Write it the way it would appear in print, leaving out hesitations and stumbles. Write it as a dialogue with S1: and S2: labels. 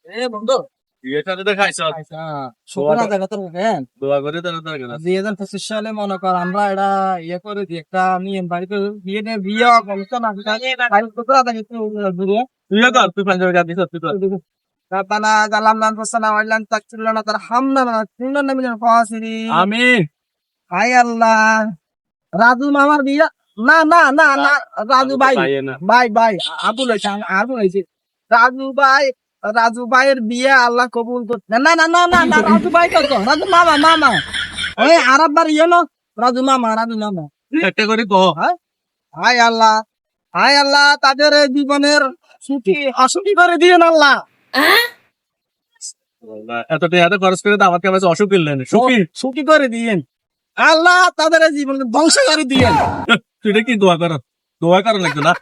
S1: এ বন্ধু
S2: এটা তো খাইছ
S1: শুক্র দেখা তোর কেন
S2: দোয়া করে তোর দরকার
S1: 2025 সালে মনে কর আমরা এটা ইয়ে করে দিই একটা নিয়ম বাড়িতে বিয়ে বলতো না ফাইল করতে আগে একটু দূরে
S2: তুই কর তুই পাঞ্জাবি গাদি সত্যি কর
S1: তানা গালাম নাম ফসানা ওয়াইলান তাকতুল না তার হামনা না তিনজন নামে ফাসিরি
S2: আমি
S1: হায় আল্লাহ রাজু মামার বিয়া না না না না রাজু ভাই ভাই ভাই আবুল হয়েছে আবুল হয়েছে রাজু ভাই রাজু ভাইয়ের বিয়ে আল্লাহ কবুল করতে না না না না না রাজু ভাই কত রাজু মামা মামা ওই আরব বার ইয়ে না রাজু মামা
S2: একটা করে কহ
S1: হায় আল্লাহ হায় আল্লাহ তাদের এই জীবনের সুখী অসুখী করে দিয়েন আল্লাহ
S2: এত টাকা খরচ করে তো আমাকে আমার অসুখ করলেন সুখী
S1: সুখী করে দিয়েন আল্লাহ তাদের এই জীবনকে ধ্বংস করে দিয়েন
S2: তুই কি দোয়া কর লাগতো না